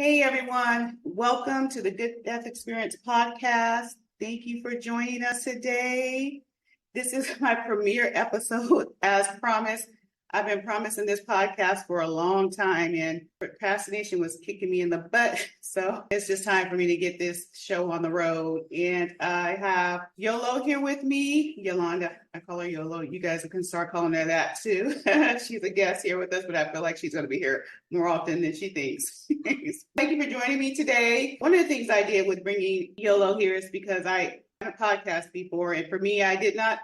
Hey everyone, welcome to the Good Death Experience podcast. Thank you for joining us today. This is my premiere episode as promised. I've been promising this podcast for a long time and procrastination was kicking me in the butt. So it's just time for me to get this show on the road. And I have Yolo here with me. Yolanda, I call her Yolo. You guys can start calling her that too. She's a guest here with us, but I feel like she's going to be here more often than she thinks. Thank you for joining me today. One of the things I did with bringing Yolo here is because I had a podcast before. And for me, I did not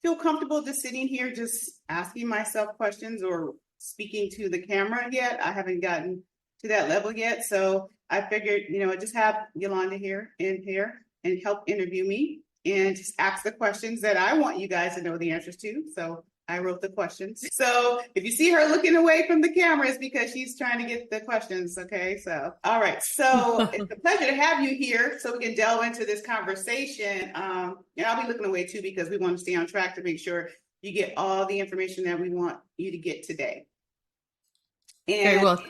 feel comfortable just sitting here, just asking myself questions or speaking to the camera yet. I haven't gotten to that level yet. So I figured, just have Yolanda here and help interview me and just ask the questions that I want you guys to know the answers to. So I wrote the questions. So if you see her looking away from the camera, it's because she's trying to get the questions. Okay. So, all right. So it's a pleasure to have you here so we can delve into this conversation. And I'll be looking away too, because we want to stay on track to make sure you get all the information that we want you to get today. And very well.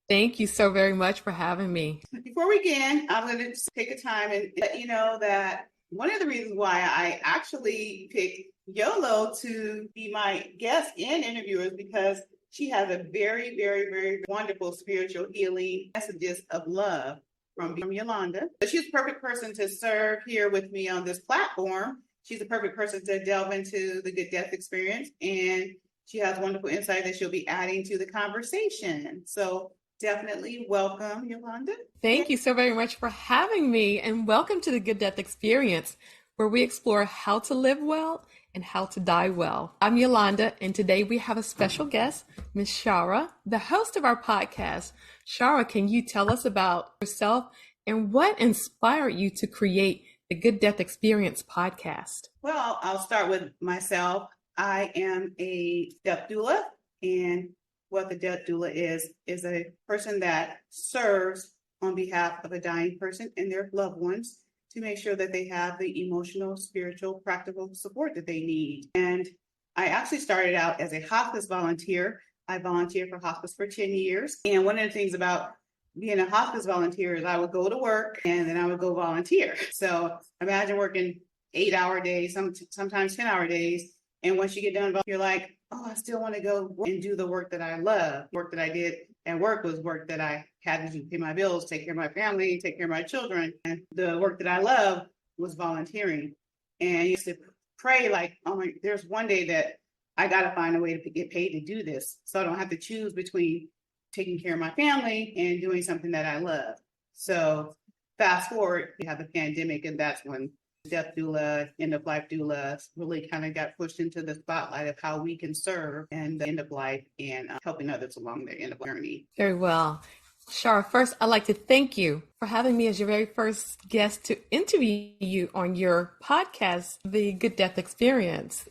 Thank you so very much for having me. Before we begin, I'm going to just take a time and let you know that one of the reasons why I actually picked Yolo to be my guest and interviewer is because she has a very, very, very wonderful spiritual healing messages of love from Yolanda. She's the perfect person to serve here with me on this platform. She's the perfect person to delve into the good death experience, and she has wonderful insight that she'll be adding to the conversation. So definitely welcome, Yolanda. Thank you so very much for having me, and welcome to the Good Death Experience, where we explore how to live well and how to die well. I'm Yolanda, and today we have a special guest, Ms. Shara, the host of our podcast. Shara, can you tell us about yourself and what inspired you to create the Good Death Experience podcast? Well, I'll start with myself. I am a death doula, and what the death doula is a person that serves on behalf of a dying person and their loved ones to make sure that they have the emotional, spiritual, practical support that they need. And I actually started out as a hospice volunteer. I volunteered for hospice for 10 years. And one of the things about being a hospice volunteer is I would go to work and then I would go volunteer. So imagine working 8-hour days, sometimes 10-hour days. And once you get done, you're like, oh, I still want to go and do the work that I love. Work that I did at work was work that I had to do, pay my bills, take care of my family, take care of my children. And the work that I love was volunteering. And I used to pray like, oh my, there's one day that I got to find a way to get paid to do this. So I don't have to choose between taking care of my family and doing something that I love. So fast forward, we have the pandemic, and that's when death doula, end of life doula really kind of got pushed into the spotlight of how we can serve and the end of life and helping others along their end of journey. Very well. Shara, first, I'd like to thank you for having me as your very first guest to interview you on your podcast, The Good Death Experience.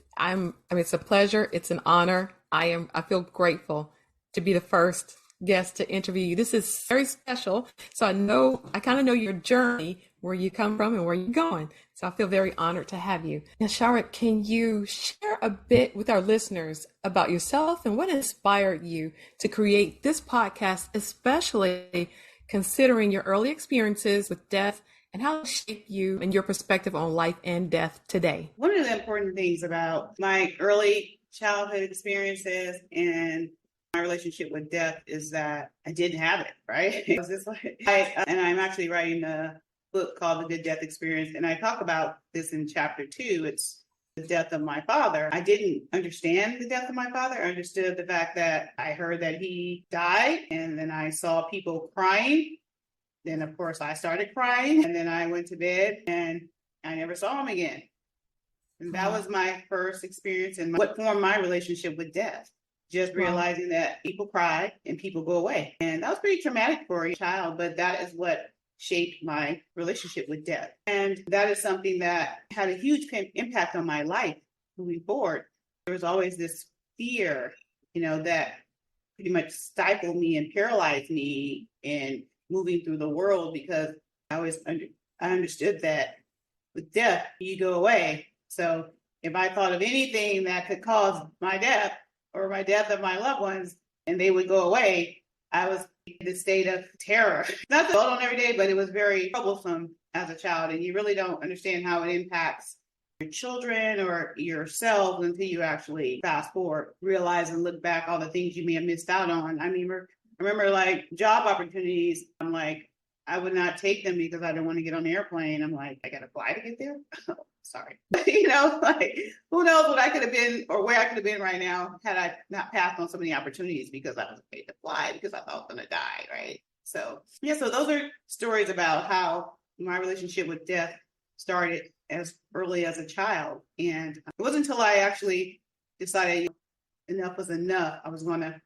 It's a pleasure. It's an honor. I feel grateful to be the first guest to interview you. This is very special. So I kind of know your journey, where you come from and where you're going. So I feel very honored to have you. Now, Shara, can you share a bit with our listeners about yourself and what inspired you to create this podcast, especially considering your early experiences with death and how it shaped you and your perspective on life and death today? One of the important things about my early childhood experiences and my relationship with death is that I didn't have it, right? It was just like, and I'm actually writing a book called The Good Death Experience, and I talk about this in chapter 2. It's the death of my father. I didn't understand the death of my father. I understood the fact that I heard that he died, and then I saw people crying. Then, of course, I started crying, and then I went to bed, and I never saw him again. And that was my first experience and what formed my relationship with death. Just realizing that people cry and people go away. And that was pretty traumatic for a child, but that is what shaped my relationship with death. And that is something that had a huge impact on my life moving forward. There was always this fear, that pretty much stifled me and paralyzed me in moving through the world, because I understood that with death, you go away. So if I thought of anything that could cause my death or my death of my loved ones and they would go away, I was the state of terror. Not the on every day, but it was very troublesome as a child. And you really don't understand how it impacts your children or yourself until you actually fast forward, realize and look back all the things you may have missed out on. I mean, I remember like job opportunities. I'm like, I would not take them because I didn't want to get on the airplane. I'm like, I got to fly to get there. Oh, sorry. Like who knows what I could have been or where I could have been right now had I not passed on so many opportunities because I was afraid to fly because I thought I was going to die. Right. So, yeah, so those are stories about how my relationship with death started as early as a child. And it wasn't until I actually decided enough was enough. I was going to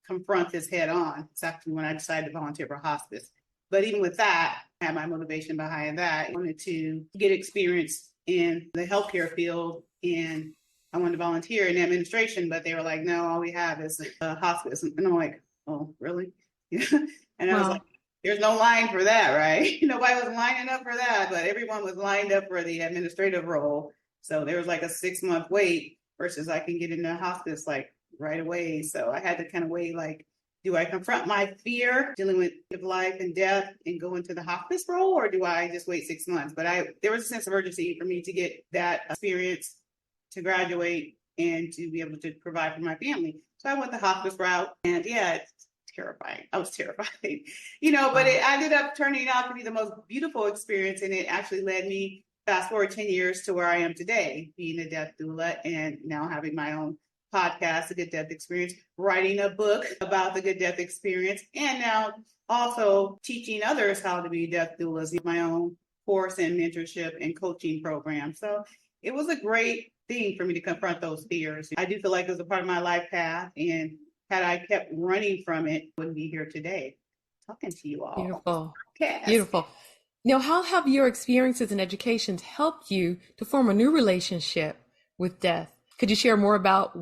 confront this head on. It's actually when I decided to volunteer for hospice. But even with that, I had my motivation behind that. I wanted to get experience in the healthcare field and I wanted to volunteer in administration, but they were like, no, all we have is hospice. And I'm like, oh, really? And I was like, there's no line for that, right? Nobody was lining up for that, but everyone was lined up for the administrative role. So there was like a 6-month wait versus I can get into hospice like right away. So I had to kind of weigh like, do I confront my fear dealing with life and death and go into the hospice role, or do I just wait 6 months? But there was a sense of urgency for me to get that experience, to graduate, and to be able to provide for my family. So I went the hospice route, and yeah, it's terrifying. I was terrified, but it ended up turning out to be the most beautiful experience, and it actually led me fast forward 10 years to where I am today, being a death doula and now having my own podcast, The Good Death Experience, writing a book about the good death experience, and now also teaching others how to be death doulas in my own course and mentorship and coaching program. So it was a great thing for me to confront those fears. I do feel like it was a part of my life path, and had I kept running from it, I wouldn't be here today talking to you all. Beautiful. Yes. Beautiful. Now, how have your experiences and educations helped you to form a new relationship with death? Could you share more about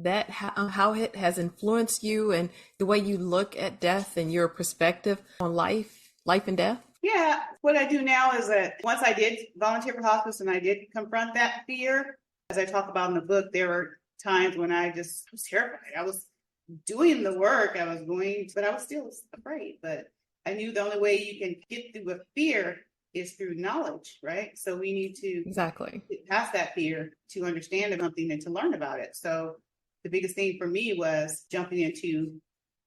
how it has influenced you and the way you look at death and your perspective on life and death? Yeah, what I do now is that once I did volunteer for hospice and I did confront that fear, as I talk about in the book, there were times when I was terrified. I was doing the work, but I was still afraid. But I knew the only way you can get through a fear is through knowledge, right? So we need to get past that fear to understand something and to learn about it. So the biggest thing for me was jumping into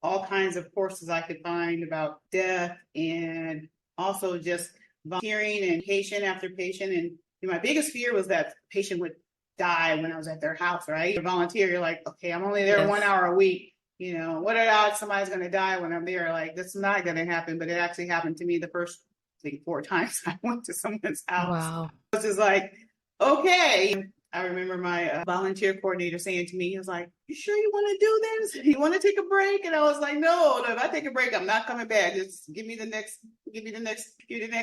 all kinds of courses I could find about death, and also just volunteering and patient after patient. And my biggest fear was that the patient would die when I was at their house, right? You volunteer, you're like, okay, I'm only there 1 hour a week. What are the odds somebody's going to die when I'm there? Like, this is not going to happen. But it actually happened to me the first, I think, 4 times I went to someone's house. Wow. I was just like, okay. I remember my volunteer coordinator saying to me, he was like, you sure you want to do this? You want to take a break? And I was like, no, if I take a break, I'm not coming back. Just give me the next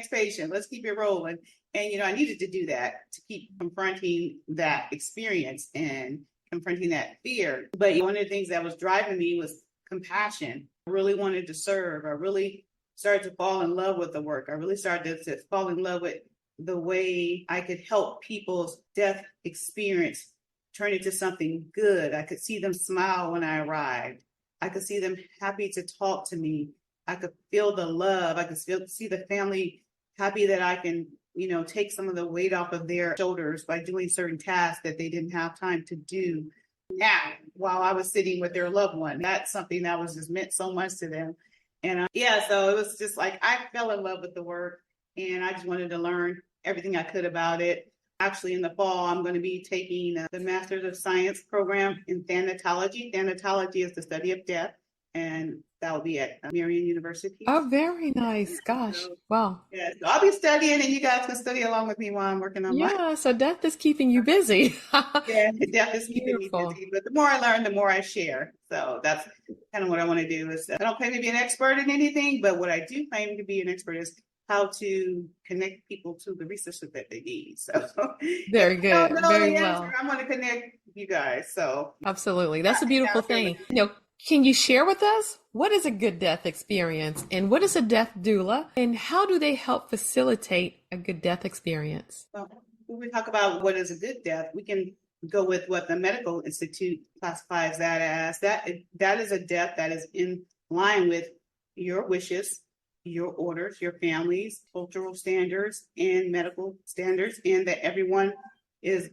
patient. Let's keep it rolling. And, I needed to do that to keep confronting that experience and confronting that fear. But one of the things that was driving me was compassion. I really wanted to serve. I really started to fall in love with the work. I really started to fall in love with the way I could help people's death experience turn into something good. I could see them smile when I arrived. I could see them happy to talk to me. I could feel the love. I could see the family happy that I can, take some of the weight off of their shoulders by doing certain tasks that they didn't have time to do now while I was sitting with their loved one. That's something that was just meant so much to them. And so it was just like I fell in love with the work, and I just wanted to learn everything I could about it. Actually, in the fall, I'm going to be taking the Master's of Science program in thanatology. Thanatology is the study of death, and that will be at Marian University. Oh, very nice. Gosh. Wow. Yeah, so I'll be studying, and you guys can study along with me while I'm working on my... so death is keeping you busy. Yeah, death is keeping me busy. But the more I learn, the more I share. So that's kind of what I want to do. I don't claim to be an expert in anything, but what I do claim to be an expert is how to connect people to the resources that they need. So very good. Very well. I'm going to connect you guys. So absolutely. That's a beautiful thing. Can you share with us what is a good death experience and what is a death doula and how do they help facilitate a good death experience? Well, when we talk about what is a good death, we can go with what the Medical Institute classifies that as. That is a death that is in line with your wishes, your orders, your families, cultural standards, and medical standards, and that everyone is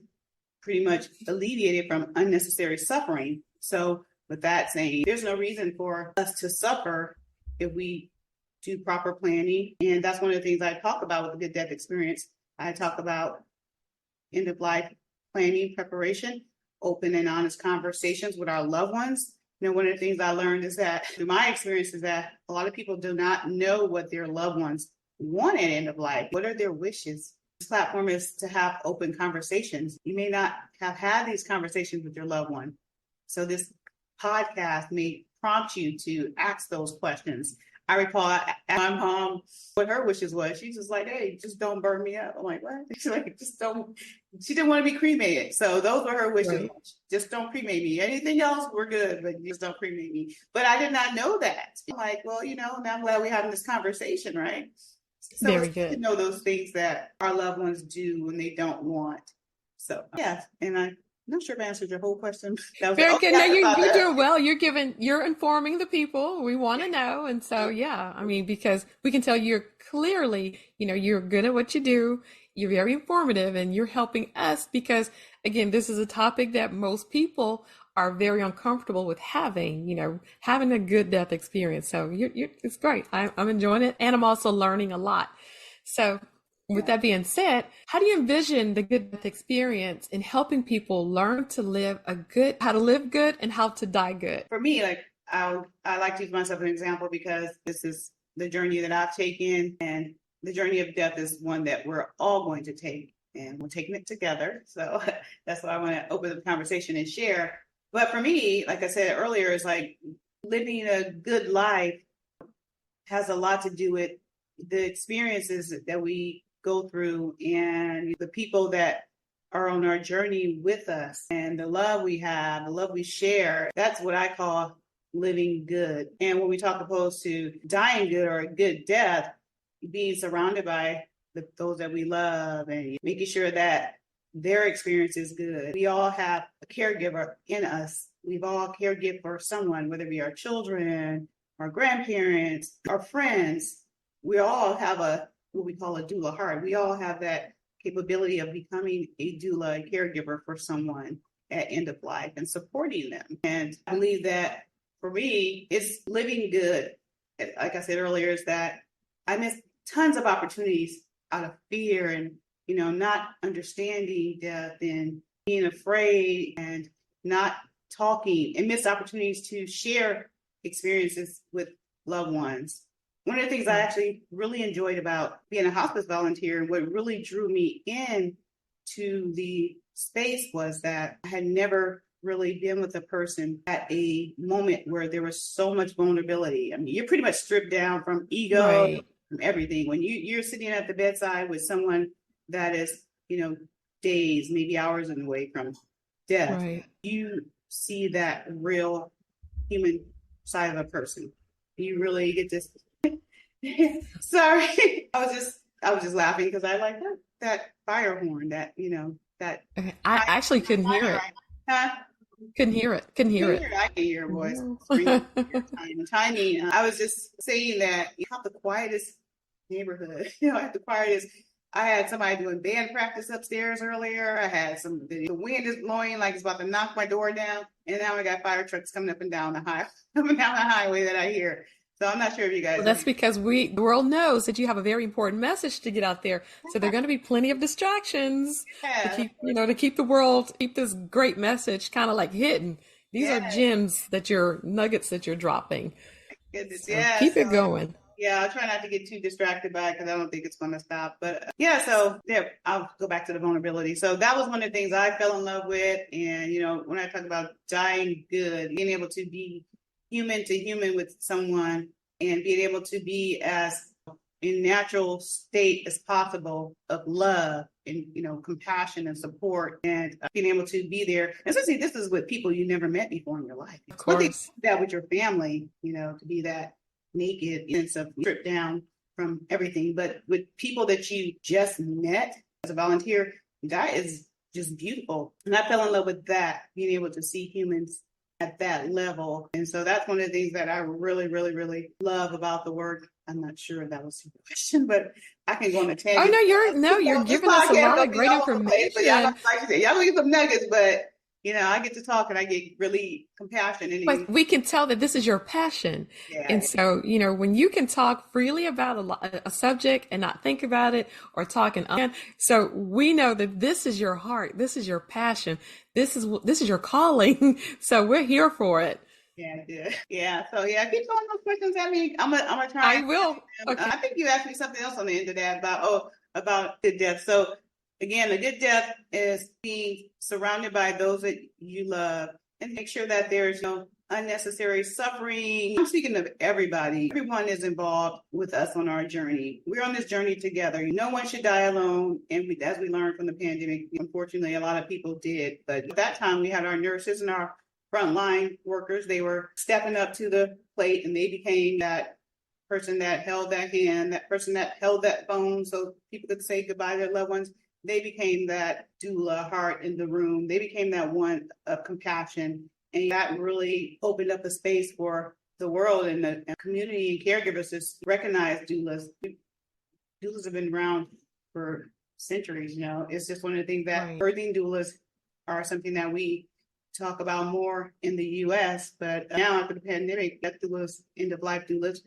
pretty much alleviated from unnecessary suffering. So with that saying, there's no reason for us to suffer if we do proper planning. And that's one of the things I talk about with the Good Death Experience. I talk about end of life planning, preparation, open and honest conversations with our loved ones. You know, one of the things I learned is that through my experience is that a lot of people do not know what their loved ones want at end of life. What are their wishes? This platform is to have open conversations. You may not have had these conversations with your loved one. So this podcast may prompt you to ask those questions. I recall my mom, what her wishes was. She's just like, hey, just don't burn me up. I'm like, what? She's like, just don't. She didn't want to be cremated. So those were her wishes. Right. Just don't cremate me. Anything else, we're good, but just don't cremate me. But I did not know that. I'm like, well, you know, now I'm glad we're having this conversation, right? So very it's good to know those things that our loved ones do when they don't want. So, yeah. And I'm not sure if I answered your whole question. Very good. No, you're doing well. You're informing the people. We want to know. And so, yeah, I mean, because we can tell you're clearly, you know, you're good at what you do. You're very informative and you're helping us because, again, this is a topic that most people are very uncomfortable with having, you know, having a good death experience. So it's great. I'm enjoying it. And I'm also learning a lot. So with that being said, how do you envision the good death experience in helping people learn to live how to live good and how to die good? For me, like I like to use myself as an example because this is the journey that I've taken, and the journey of death is one that we're all going to take, and we're taking it together. So that's why I want to open the conversation and share. But for me, like I said earlier, it's like living a good life has a lot to do with the experiences that we go through and the people that are on our journey with us and the love we have, the love we share. That's what I call living good. And when we talk opposed to dying good or a good death, being surrounded by those that we love and making sure that their experience is good. We all have a caregiver in us. We've all caregived for someone, whether it be our children, our grandparents, our friends. We all have what we call a doula heart. We all have that capability of becoming a doula, a caregiver for someone at end of life and supporting them. And I believe that for me, it's living good. Like I said earlier, is that I missed tons of opportunities out of fear and, you know, not understanding death and being afraid and not talking, and missed opportunities to share experiences with loved ones. One of the things I actually really enjoyed about being a hospice volunteer and what really drew me in to the space was that I had never really been with a person at a moment where there was so much vulnerability. I mean, you're pretty much stripped down from ego, right, from everything. When you're sitting at the bedside with someone that is, you know, days, maybe hours away from death, right, you see that real human side of a person. You really get this. Sorry, I was just laughing because I like that fire horn. That, you know, that. Okay. I actually couldn't hear it. Huh? Couldn't hear it. Couldn't hear it. I can hear your voice. Tiny. I was just saying that you have the quietest neighborhood. You know, the quietest. I had somebody doing band practice upstairs earlier. I had the wind is blowing like it's about to knock my door down, and now I got fire trucks coming up and down the highway that I hear. So I'm not sure if you guys. Well, that's because the world knows that you have a very important message to get out there. So there are going to be plenty of distractions to keep the world, keep this great message kind of like hidden. These are gems nuggets that you're dropping. Goodness, so keep it going. Yeah, I'll try not to get too distracted by it because I don't think it's going to stop. But I'll go back to the vulnerability. So that was one of the things I fell in love with. And, you know, when I talk about dying good, being able to be human to human with someone and being able to be as in natural state as possible of love and, you know, compassion and support and being able to be there. And especially this is with people you never met before in your life. Of course. That with your family, you know, to be that naked sense of stripped down from everything. But with people that you just met as a volunteer, that is just beautiful. And I fell in love with that, being able to see humans at that level. And so that's one of the things that I really, really, really love about the work. I'm not sure if that was your question, but I can go on a Oh tangent. no, you're This giving us a podcast lot gonna of be great all over the place, but information. y'all gonna get some nuggets, but I get to talk and I get really compassionate and But we can tell that this is your passion. And yeah, so, when you can talk freely about a subject and not think about it or talking on, so we know that this is your heart, this is your passion, this is your calling. So we're here for it. yeah. So yeah, keep throwing those questions at me. I'm gonna try I and will. answer them. Okay. I think you asked me something else on the end of that about good death. So again, a good death is being surrounded by those that you love and make sure that there's no unnecessary suffering. I'm speaking of everybody. Everyone is involved with us on our journey. We're on this journey together. No one should die alone. And as we learned from the pandemic, unfortunately, a lot of people did. But at that time, we had our nurses and our frontline workers. They were stepping up to the plate and they became that person that held that hand, that person that held that phone so people could say goodbye to their loved ones. They became that doula heart in the room. They became that one of compassion. And that really opened up a space for the world and the community and caregivers to recognize doulas. Doulas have been around for centuries, It's just one of the things that Right. birthing doulas are something that we talk about more in the US, but now after the pandemic, death doulas, end of life doulas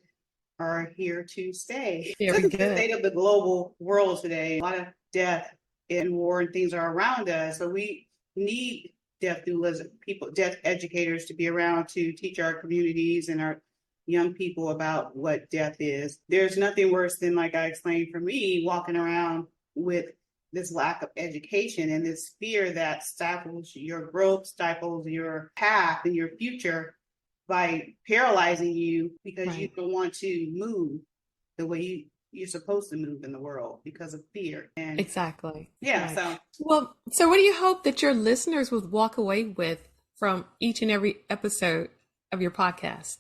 are here to stay. Very This is the good. state of the global world today. A lot of death and war and things are around us. So we need death doulas, death educators to be around to teach our communities and our young people about what death is. There's nothing worse than, like I explained, for me, walking around with this lack of education and this fear that stifles your growth, stifles your path and your future by paralyzing you because you don't want to move the way you're supposed to move in the world because of fear. And Exactly. yeah, Right. So what do you hope that your listeners would walk away with from each and every episode of your podcast?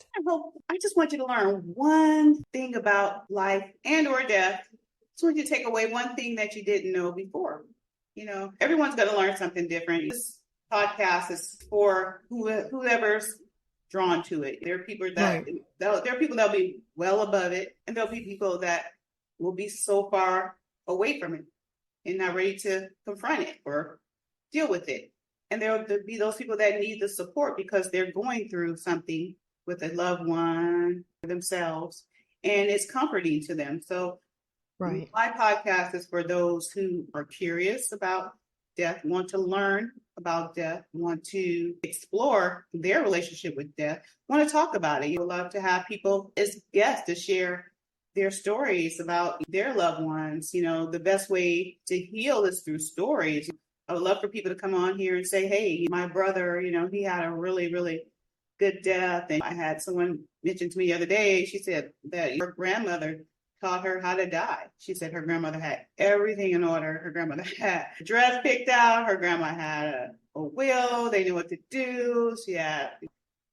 I just want you to learn one thing about life and or death. I just want you to take away one thing that you didn't know before. Everyone's going to learn something different. This podcast is for whoever's drawn to it. There are people that'll be well above it, and there'll be people that will be so far away from it and not ready to confront it or deal with it. And there'll be those people that need the support because they're going through something with a loved one themselves, and it's comforting to them. So Right. my podcast is for those who are curious about death, want to learn about death, want to explore their relationship with death, want to talk about it. You would love to have people as guests to share their stories about their loved ones. The best way to heal is through stories. I would love for people to come on here and say, hey, my brother, he had a really, really good death. And I had someone mention to me the other day, she said that your grandmother taught her how to die. She said her grandmother had everything in order. Her grandmother had a dress picked out. Her grandma had a will. They knew what to do. She had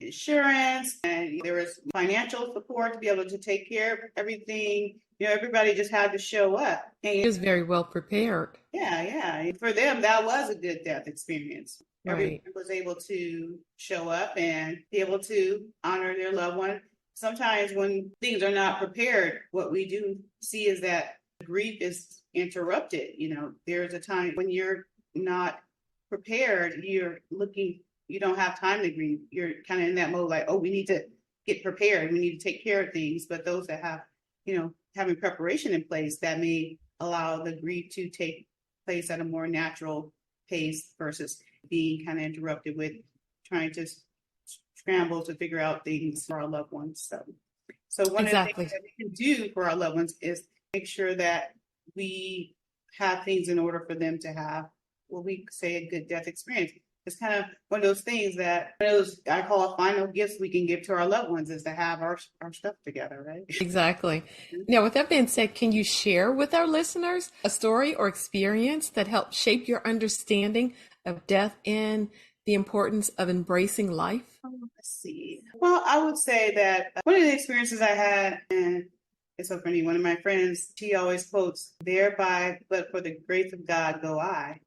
insurance and there was financial support to be able to take care of everything. Everybody just had to show up. And He was very well prepared. yeah. For them, that was a good death experience. Right. Everyone was able to show up and be able to honor their loved one. Sometimes when things are not prepared, what we do see is that grief is interrupted. There's a time when you're not prepared, you don't have time to grieve. You're kind of in that mode like, oh, we need to get prepared. We need to take care of things. But those that have, having preparation in place, that may allow the grief to take place at a more natural pace versus being kind of interrupted with trying to scramble to figure out things for our loved ones. So one Exactly. of the things that we can do for our loved ones is make sure that we have things in order for them to have what we say a good death experience. It's kind of one of those things I call final gifts we can give to our loved ones is to have our stuff together, right? Exactly. Now, with that being said, can you share with our listeners a story or experience that helped shape your understanding of death and the importance of embracing life? Let's see. Well, I would say that one of the experiences I had, and it's so funny, one of my friends, she always quotes, thereby, but for the grace of God go I.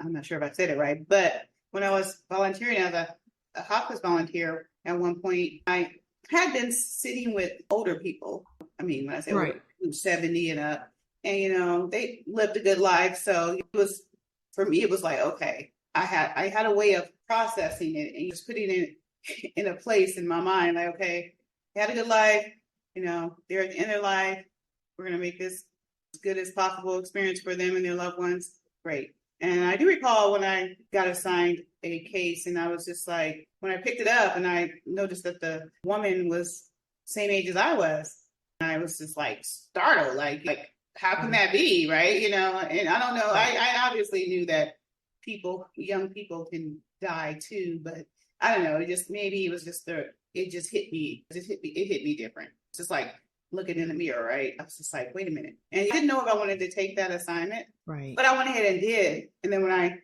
I'm not sure if I said it right, but when I was volunteering as a a hospice volunteer at one point. I had been sitting with older people. I mean, when I say older, 70 and up, and they lived a good life. So it was, for me, it was like, okay, I had a way of processing it and just putting it in a place in my mind, like, okay, they had a good life, they're at the end of their life. We're gonna make this as good as possible experience for them and their loved ones. Great. And I do recall when I got assigned a case, and I was just like, when I picked it up and I noticed that the woman was same age as I was, and I was just like startled, like how can that be, right? And I don't know. I obviously knew that young people can die too, but I don't know. It just, maybe it was just it just hit me. It hit me different. It's just like looking in the mirror, right? I was just like, wait a minute. And I didn't know if I wanted to take that assignment, Right. but I went ahead and did. And then when I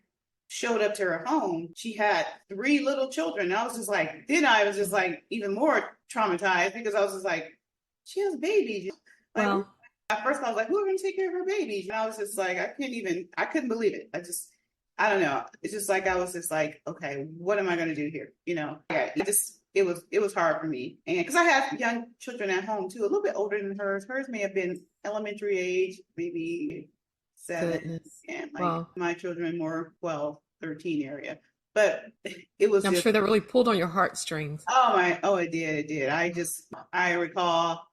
showed up to her home, she had 3 little children. I was just like, then I was just like even more traumatized, because I was just like, she has babies. Like, Well, at first I was like, who are going to take care of her babies? And I was just like, I couldn't believe it. I don't know. It's just like, I was just like, okay, what am I going to do here? Yeah, it was hard for me. And because I have young children at home too, a little bit older than hers. Hers may have been elementary age, maybe 7. goodness. And like Wow. my children more 12, 13 area. But it was I'm just, sure that really pulled on your heartstrings. it did. I recall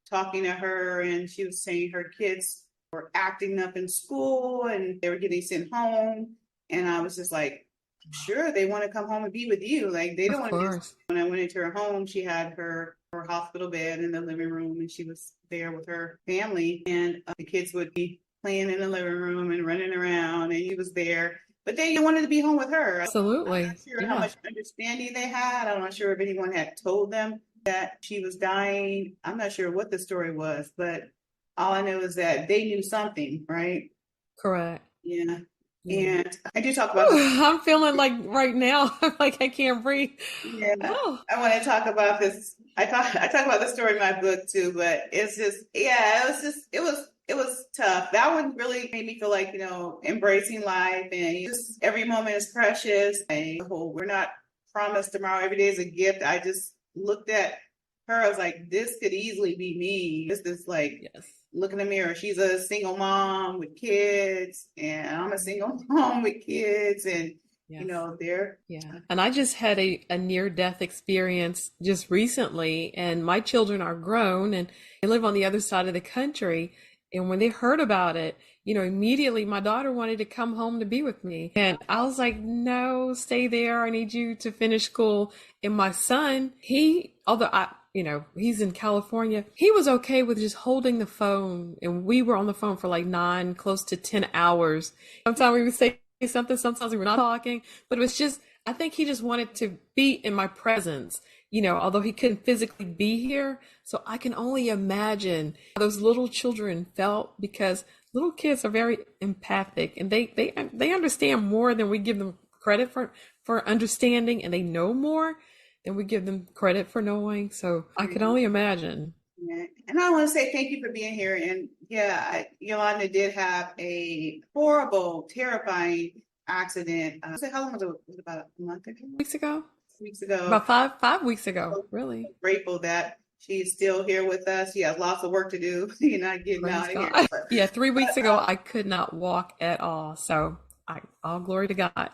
talking to her, and she was saying her kids were acting up in school and they were getting sent home. And I was just like, sure, they want to come home and be with you. Like, they don't Of want to course. when I went into her home, she had her hospital bed in the living room, and she was there with her family. And the kids would be playing in the living room and running around, and he was there. But they wanted to be home with her. I'm Absolutely. not sure how Yeah. much understanding they had. I'm not sure if anyone had told them that she was dying. I'm not sure what the story was, but all I know is that they knew something, right? Correct. Yeah. Yeah. And I do talk about I'm feeling like right now, like I can't breathe. Yeah, Oh, I want to talk about this. I talk about the story in my book too, but it's just, yeah, it was tough. That one really made me feel like, embracing life, and just every moment is precious. And the whole, we're not promised tomorrow. Every day is a gift. I just looked at her. I was like, this could easily be me. This is like, yes. look in the mirror. She's a single mom with kids, and I'm a single mom with kids, and Yes. they're Yeah. And I just had a near-death experience just recently, and my children are grown and they live on the other side of the country. And when they heard about it, immediately my daughter wanted to come home to be with me. And I was like, no, stay there. I need you to finish school. And my son, although he's in California, he was okay with just holding the phone. And we were on the phone for like 9, close to 10 hours. Sometimes we would say something, sometimes we were not talking, but it was just, I think he just wanted to be in my presence, although he couldn't physically be here. So I can only imagine how those little children felt, because little kids are very empathic, and they understand more than we give them credit for understanding, and they know more than we give them credit for knowing. So I could only imagine. Yeah. And I want to say thank you for being here. And yeah, Yolanda did have a horrible, terrifying accident. So how long was it? Was it about a month ago? Weeks ago? Weeks ago. About 5 weeks ago, So really. grateful that she's still here with us. She has lots of work to do. You're not getting Praise out of here. God. Yeah, 3 weeks ago, I could not walk at all. So all glory to God.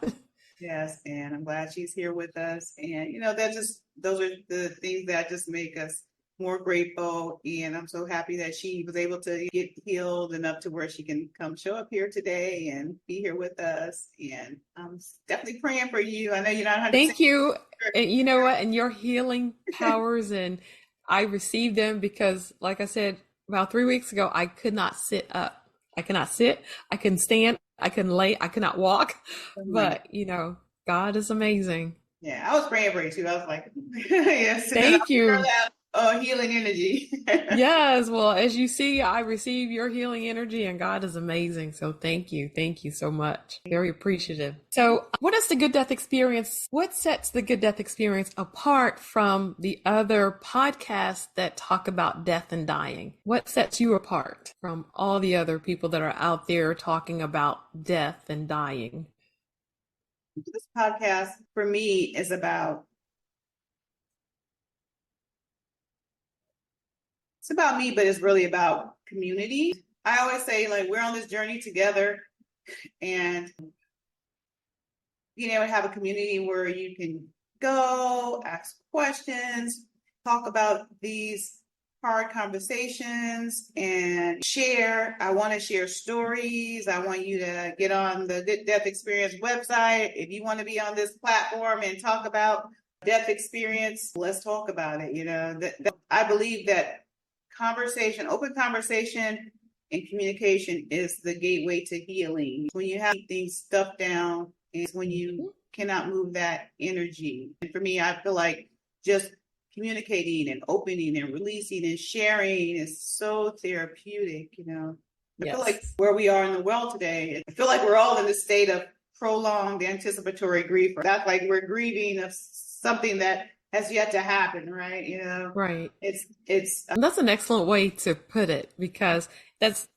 Yes, and I'm glad she's here with us. And those are the things that just make us more grateful. And I'm so happy that she was able to get healed enough to where she can come show up here today and be here with us. And I'm definitely praying for you. I know you're not 100% Thank you. sure. And you know what? And your healing powers, and I received them because, like I said, about 3 weeks ago, I could not sit up. I cannot sit. I couldn't stand. I couldn't lay. I could not walk. But, God is amazing. Yeah, I was praying for you too. I was like, yes, Thank you. healing energy. Yes, well, as you see, I receive your healing energy, and God is amazing. So thank you. Thank you so much. Very appreciative. So what is the good death experience? What sets the good death experience apart from the other podcasts that talk about death and dying? What sets you apart from all the other people that are out there talking about death and dying? This podcast for me is about it's about me, but it's really about community. I always say, like, we're on this journey together, and being able to have a community where you can go, ask questions, talk about these hard conversations and share. I want to share stories. I want you to get on the Good Death Experience website. If you want to be on this platform and talk about death experience, let's talk about it. I believe that conversation, open conversation and communication is the gateway to healing. When you have things stuffed down, it's when you cannot move that energy. And for me, I feel like just communicating and opening and releasing and sharing is so therapeutic. I feel like where we are in the world today, I feel like we're all in a state of prolonged anticipatory grief. That's like we're grieving of something that has yet to happen, right? Right. It's That's an excellent way to put it, because that's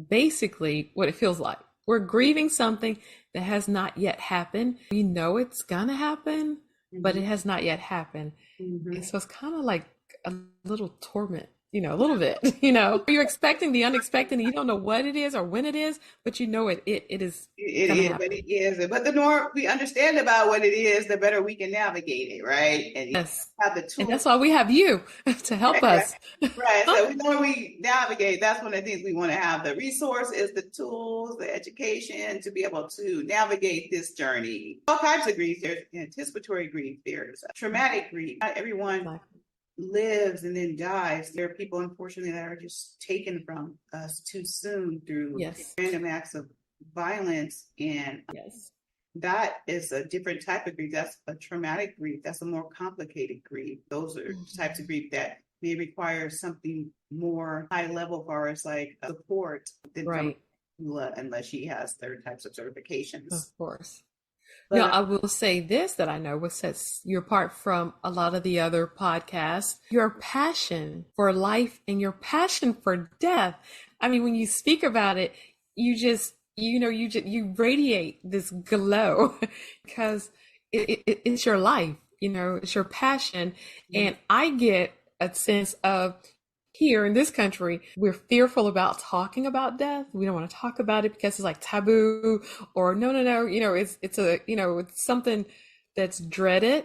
basically what it feels like. We're grieving something that has not yet happened. We know it's gonna happen, but it has not yet happened. And so it's kind of like a little torment, a little bit, you're expecting the unexpected and you don't know what it is or when it is, but it is. It is, but it is. But the more we understand about what it is, the better we can navigate it, right? And yes. Have the tools. And that's why we have you to help us. Right. So when we navigate, that's one of the things we want to have: the resources, the tools, the education to be able to navigate this journey. All types of grief. There's anticipatory grief. There's traumatic grief. Not everyone lives and then dies. There are people, unfortunately, that are just taken from us too soon through random acts of violence. And that is a different type of grief. That's a traumatic grief. That's a more complicated grief. Those are types of grief that may require something more high level for us, like support than from Doula, unless she has third types of certifications. Of course. Now, I will say this, that I know what sets you apart from a lot of the other podcasts: your passion for life and your passion for death. I mean, when you speak about it, you just, you radiate this glow because it's your life, it's your passion. And I get a sense of, here in this country, we're fearful about talking about death. We don't want to talk about it because it's like taboo, or no, it's something that's dreaded.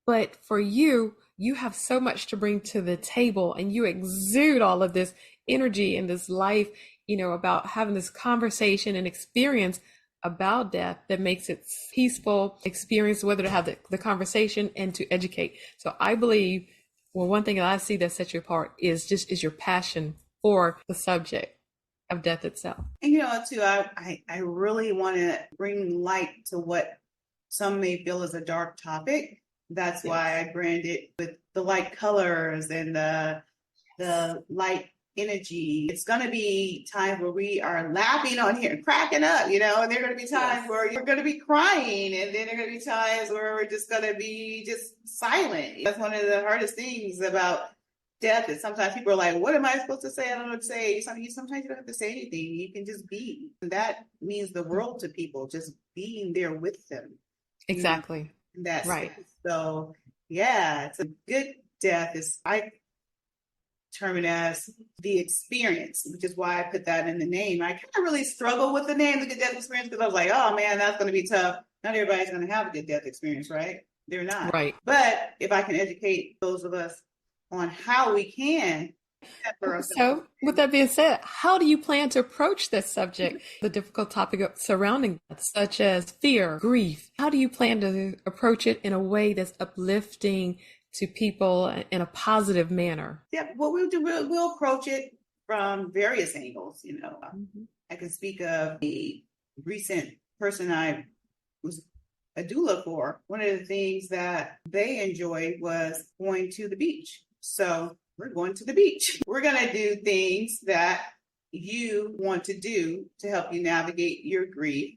But for you have so much to bring to the table, and you exude all of this energy and this life, about having this conversation and experience about death that makes it peaceful experience, whether to have the conversation and to educate. So I believe, well, one thing that I see that sets you apart is your passion for the subject of death itself. And too, I really want to bring light to what some may feel is a dark topic. That's why I brand it with the light colors and the light energy. It's going to be times where we are laughing on here, cracking up, and there are going to be times where you're going to be crying, and then there are going to be times where we're just going to be just silent. That's one of the hardest things about death, is sometimes people are like, what am I supposed to say? I don't know what to say. Sometimes you don't have to say anything. You can just be. And that means the world to people, just being there with them. Exactly. That's right. So it's a good death. I term it as the experience, which is why I put that in the name. I kind of really struggle with the name, the good death experience, because I was like, oh man, that's going to be tough. Not everybody's going to have a good death experience, right? They're not. Right. But if I can educate those of us on how we can. So with that being said, how do you plan to approach this subject, the difficult topic of surrounding death, such as fear, grief? How do you plan to approach it in a way that's uplifting to people in a positive manner? Yeah, what we'll do, we'll approach it from various angles. I can speak of a recent person I was a doula for. One of the things that they enjoyed was going to the beach. So we're going to the beach. We're going to do things that you want to do to help you navigate your grief.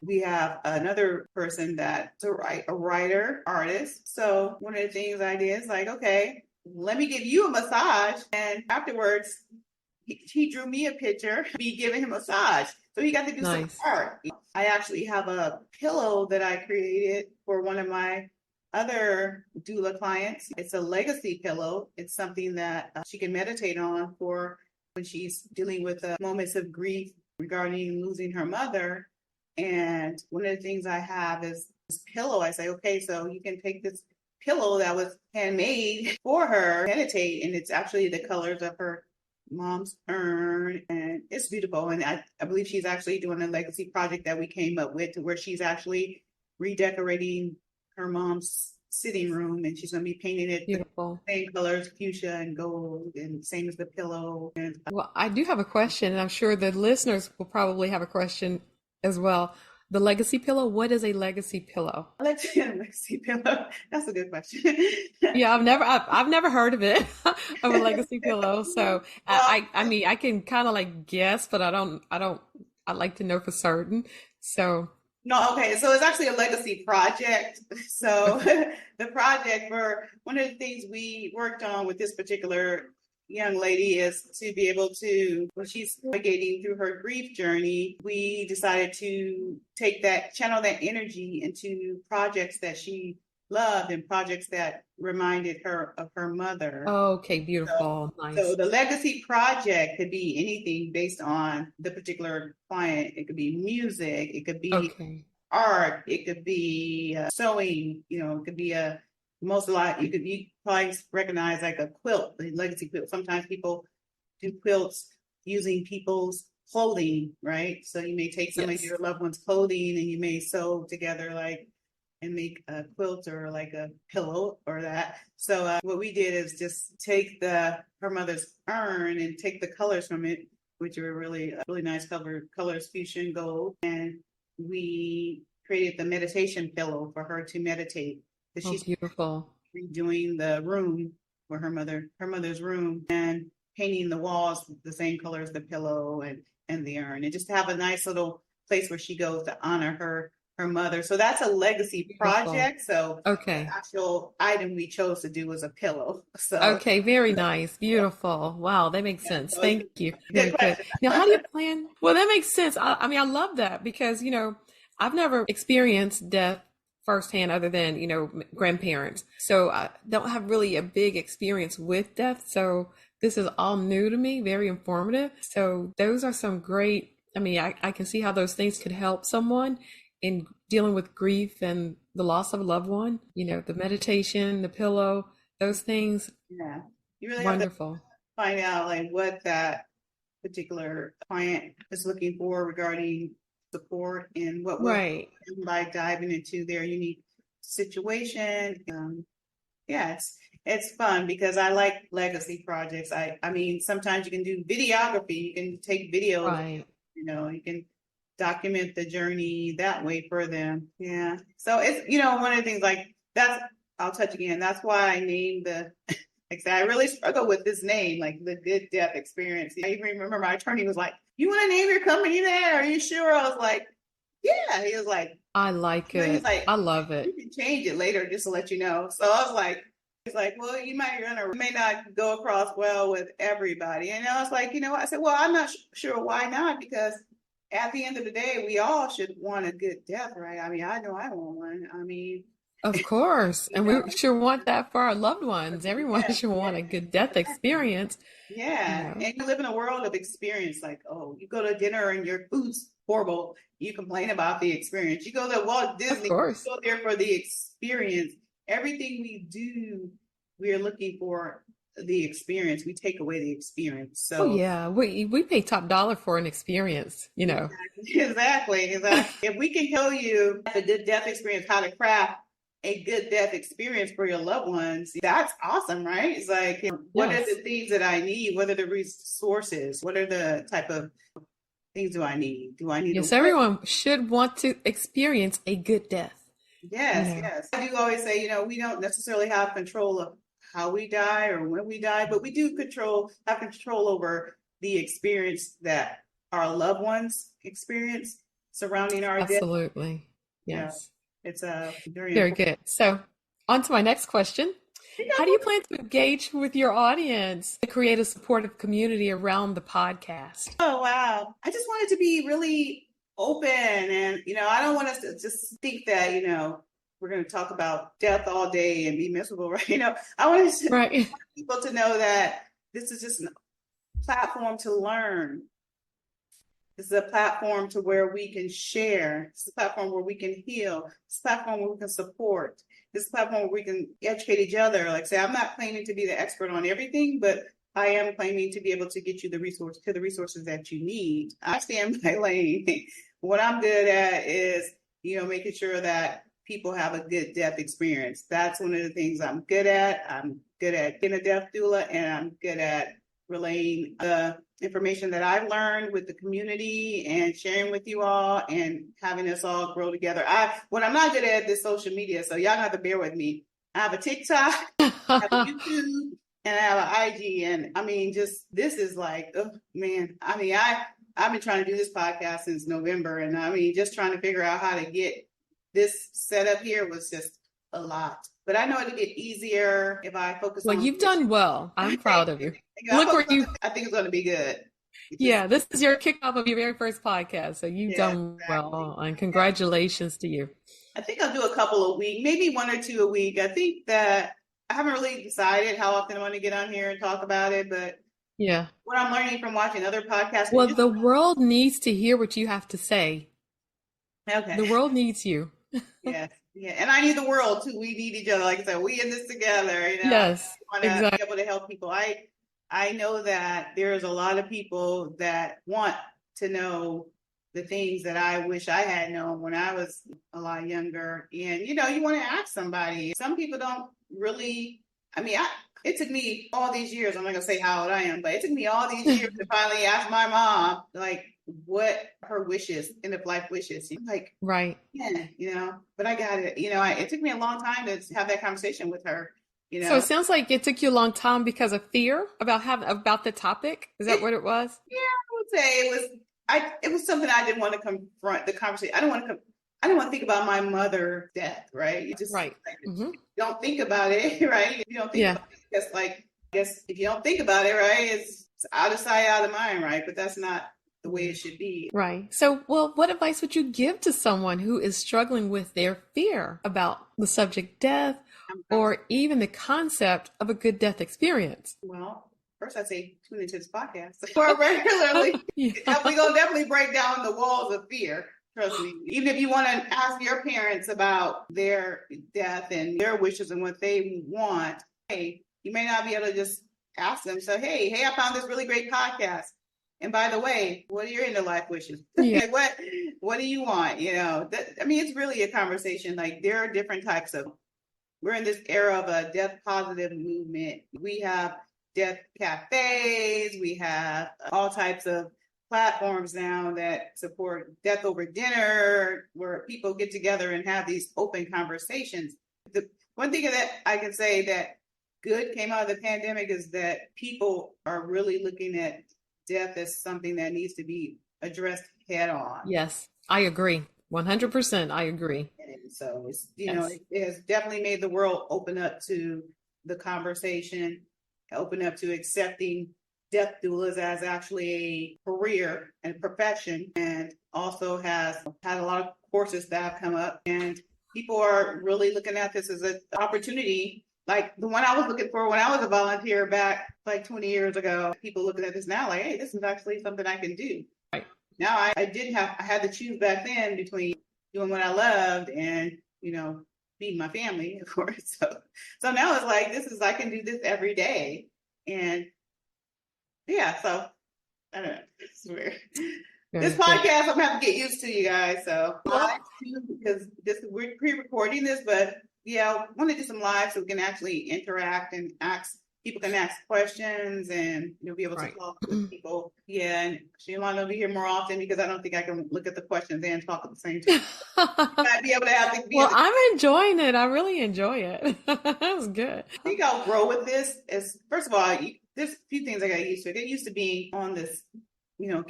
We have another person that's a writer, artist. So one of the things I did is like, okay, let me give you a massage. And afterwards, he drew me a picture, me giving him a massage. So he got to do some art. I actually have a pillow that I created for one of my other doula clients. It's a legacy pillow. It's something that she can meditate on for when she's dealing with moments of grief regarding losing her mother. And one of the things I have is this pillow. I say, okay, so you can take this pillow that was handmade for her, meditate, and it's actually the colors of her mom's urn, and it's beautiful. And I believe she's actually doing a legacy project that we came up with, to where she's actually redecorating her mom's sitting room, and she's going to be painting it Beautiful. the same colors, fuchsia and gold, and same as the pillow. And Well, I do have a question, and I'm sure the listeners will probably have a question as well. The legacy pillow, what is a legacy pillow? legacy pillow. That's a good question. Yeah, I've never heard of it, of a legacy pillow. So Well, I mean, I can kind of like guess, but I'd like to know for certain. So, no, okay. So it's actually a legacy project. So the project, for one of the things we worked on with this particular young lady, is to be able to, when she's navigating through her grief journey, we decided to channel that energy into projects that she loved and projects that reminded her of her mother. okay, So, beautiful, so nice. the legacy project could be anything based on the particular client. It could be music, it could be Okay, art, it could be sewing, it could be you probably recognize like a quilt, the legacy quilt. Sometimes people do quilts using people's clothing, right? So you may take some of yes, your loved one's clothing and you may sew together and make a quilt or like a pillow or that. So what we did is just take her mother's urn and take the colors from it, which are really nice colors, fuchsia and gold, and we created the meditation pillow for her to meditate. Because oh, she's beautiful. redoing the room for her mother's room, and painting the walls the same color as the pillow and the urn, and just to have a nice little place where she goes to honor her mother. So that's a legacy Beautiful. project. So the Okay. actual item we chose to do was a pillow. So Okay, very nice. Beautiful. Wow, that makes yeah, sense. so it's Thank you. a Very good good. question. Now, how do you plan? Well, that makes sense. I mean, I love that because, I've never experienced death firsthand other than, grandparents. So I don't have really a big experience with death. So this is all new to me, very informative. So those are some great, I mean, I can see how those things could help someone in dealing with grief and the loss of a loved one, the meditation, the pillow, those things. Yeah, you really have to Wonderful. find out like what that particular client is looking for regarding support, and what will Right. by diving into their unique situation. Yeah, it's fun because I like legacy projects. I mean, sometimes you can do videography, you can take videos, Right. you can document the journey that way for them. Yeah. So it's, one of the things like I'll touch again. That's why I named like I said, I really struggle with this name, like the Good Death Experience. I even remember my attorney was like, "You want to name your company that? Are you sure?" I was like, "Yeah." He was like, I like he's it. like, I love "You it. can change it later just to let you know." So I was like, he's like, "Well, may not go across well with everybody." And I was like, I said, "Well, I'm not sure why not, because at the end of the day, we all should want a good death, right? I mean, I know I want one. I mean, Of course. you And know, we sure want that for our loved ones. Everyone yeah, should want a good death yeah. experience, you Yeah, know. and you live in a world of experience. Like, oh, you go to dinner and your food's horrible. You complain about the experience. You go to Walt Of Disney, course. you go there for the experience. Everything we do, we are looking for the experience. We take away the experience. Oh So, yeah, we pay top dollar for an experience. exactly. If we can tell you the good death experience, how to craft a good death experience for your loved ones, that's awesome, right? It's like, what are Yes. the things that I need? What are the resources? What are the type of things do I need? Do I need to Yes, work? everyone should want to experience a good death, you Yes, know. yes. I do always say, we don't necessarily have control of how we die or when we die, but we do have control over the experience that our loved ones experience surrounding our death. Absolutely. Yeah, Yes. it's a very Very important. good. So, on to my next question. How do you plan to engage with your audience to create a supportive community around the podcast? Oh, wow. I just want it to be really open, and I don't want us to just think that, we're going to talk about death all day and be miserable, right? I want Right. people to know that this is just a platform to learn. This is a platform to where we can share. This is a platform where we can heal. This is a platform where we can support. This is a platform where we can educate each other. Like I say, I'm not claiming to be the expert on everything, but I am claiming to be able to get you the resources that you need. I stay in my lane. What I'm good at is, making sure that people have a good death experience. That's one of the things I'm good at. I'm good at being a death doula, and I'm good at relaying the information that I've learned with the community and sharing with you all and having us all grow together. What I'm not good at is social media, so y'all have to bear with me. I have a TikTok, I have a YouTube, and I have an IG, and this is like, oh man. I've been trying to do this podcast since November, and just trying to figure out how to get this set up here was just a lot. But I know it'll get easier if I focus on. Well, you've done well. I'm proud of you. Look where you. I think it's going to be good. Yeah, this is your kickoff of your very first podcast, so you've done well, and congratulations to you. I think I'll do a couple a week, maybe one or two a week. I think that I haven't really decided how often I want to get on here and talk about it, but yeah, what I'm learning from watching other podcasts. Well, the world needs to hear what you have to say. Okay. The world needs you. Yeah. Yeah, and I need the world too. We need each other. Like I said, we in this together. Yes, want to exactly. be able to help people. I know that there's a lot of people that want to know the things that I wish I had known when I was a lot younger. And you want to ask somebody. Some people don't really. It took me all these years. I'm not gonna say how old I am, but it took me all these years to finally ask my mom, like, what her wishes, end of life wishes. Like, right. Yeah, but I got it. It took me a long time to have that conversation with her. So it sounds like it took you a long time because of fear about the topic. Is that what it was? Yeah, I would say it was something I didn't want to confront the conversation. I didn't want to think about my mother's death, right? You just right. Don't think about it, right? If you don't think about it, it's like, I guess if you don't think about it, right, it's out of sight, out of mind, right? But that's not the way it should be. Right. So, what advice would you give to someone who is struggling with their fear about the subject death or even the concept of a good death experience? Well, first I'd say tune into this podcast more regularly. We're going to definitely break down the walls of fear. Trust me. Even if you want to ask your parents about their death and their wishes and what they want, hey, you may not be able to just ask them. So, hey, I found this really great podcast. And by the way, what are your end of life wishes? Yeah. What do you want? It's really a conversation. Like, there are different types of. We're in this era of a death positive movement. We have death cafes. We have all types of platforms now that support death over dinner, where people get together and have these open conversations. The one thing that I can say that good came out of the pandemic is that people are really looking at death as something that needs to be addressed head on. Yes, I agree. 100%. I agree. And so it's, it has definitely made the world open up to the conversation, open up to accepting death doulas as actually a career and profession, and also has had a lot of courses that have come up, and people are really looking at this as an opportunity, like the one I was looking for when I was a volunteer back like 20 years ago. People looking at this now like, hey, this is actually something I can do. Right. Now I had to choose back then between doing what I loved and, feeding my family, of course. So now it's like, I can do this every day. And yeah, so I don't know. It's weird. This podcast, I'm gonna have to get used to, you guys. So because we're pre-recording this, but yeah, I want to do some live so we can actually interact and people can ask questions and be able to talk with people. Yeah, and Sheila will be here more often because I don't think I can look at the questions and talk at the same time. I'd be able to have to Well, I'm enjoying it. I really enjoy it. That's good. I think I'll grow with this. As first of all, there's a few things I got used to. I get used to being on this,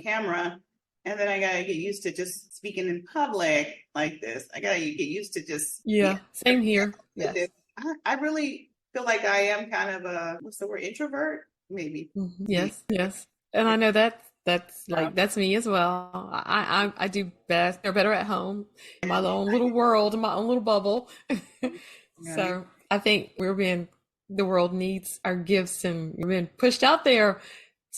camera, and then I gotta get used to just speaking in public like this. I gotta get used to just same here. Yes. I really feel like I am kind of a introvert, maybe. Mm-hmm. Yes. And I know That's me as well. I do best or better at home, in my own little world, in my own little bubble. Yeah, So I think the world needs our gifts, and we're being pushed out there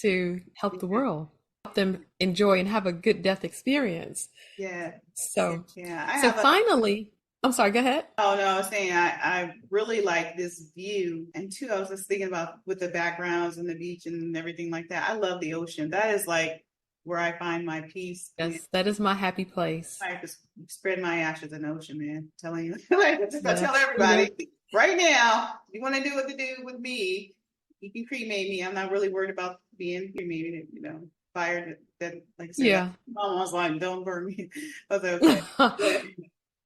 to help the world, help them enjoy and have a good death experience. yeah, yeah. So, Yeah. so finally, I'm sorry, go ahead. Oh no, I was saying I really like this view. And two, I was just thinking about with the backgrounds and the beach and everything like that. I love the ocean. That is like where I find my peace. And Yes, that is my happy place. I just spread my ashes in the ocean, man. I'm telling you, like I tell Yes, everybody right now, if you want to do what to do with me, you can cremate me. I'm not really worried about being cremated, fired. That like I said, yeah. mom was like, "Don't burn me." I was like, okay.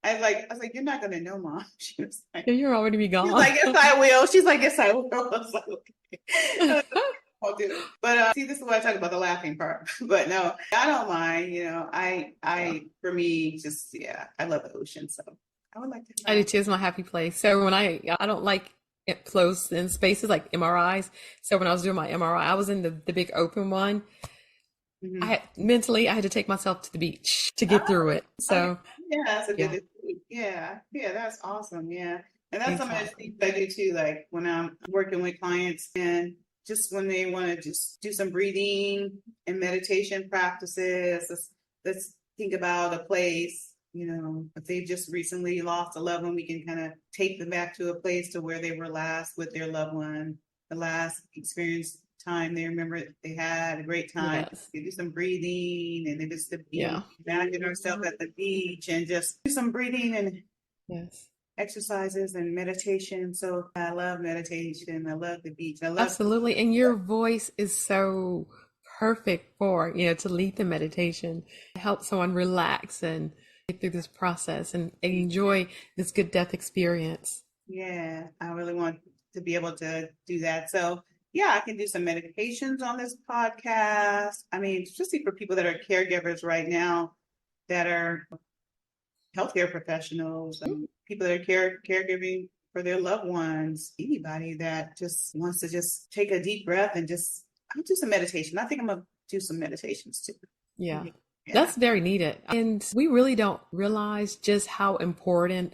But I was like, "You're not gonna know, mom." She was like, You're already be she's gone. like, "Yes, I will." She's like, "Yes, I will." I was like, "Okay." I'll do it. But see, this is what I talk about the laughing part. But no, I don't mind. For me, just I love the ocean, so I would like to. I do too. It's my happy place. So when I don't like it closed in spaces like MRIs. So when I was doing my MRI, I was in the big open one. Mhm. I had to take myself to the beach to get through Oh, it. okay. So Yeah, that's a yeah, good. Yeah, that's awesome. Yeah, and that's some of the exactly. things I do too. Like when I'm working with clients, and just when they want to just do some breathing and meditation practices. Let's think about a place. If they've just recently lost a loved one, we can kind of take them back to a place to where they were last with their loved one, the last experience time they remember they had a great time. Yes. They do some breathing and then just the beach, Yeah. imagine ourselves at the beach and just do some breathing and Yes. exercises and meditation. So I love meditation. I love the beach. I love. Absolutely. And your voice is so perfect for, to lead the meditation, help someone relax and get through this process and enjoy this good death experience. Yeah, I really want to be able to do that. So, yeah, I can do some meditations on this podcast. I mean, especially for people that are caregivers right now, that are healthcare professionals, and people that are caregiving for their loved ones, anybody that just wants to just take a deep breath and just, I'll do some meditation. I think I'm going to do some meditations too. Yeah. Yeah. That's very needed. And we really don't realize just how important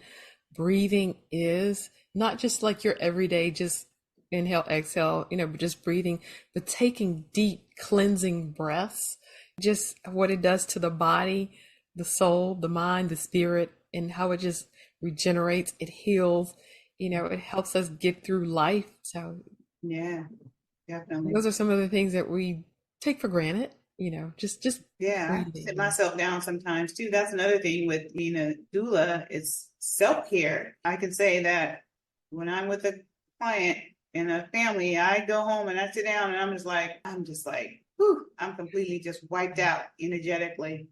breathing is, not just like your everyday, just inhale, exhale, but just breathing, but taking deep cleansing breaths, just what it does to the body, the soul, the mind, the spirit, and how it just regenerates, it heals, it helps us get through life. So Yeah, definitely. those are some of the things that we take for granted, just Yeah, I sit breathing. myself down sometimes too. That's another thing with being a doula is self-care. I can say that when I'm with a client and a family, I go home and I sit down and I'm just like, whew, I'm completely just wiped out energetically.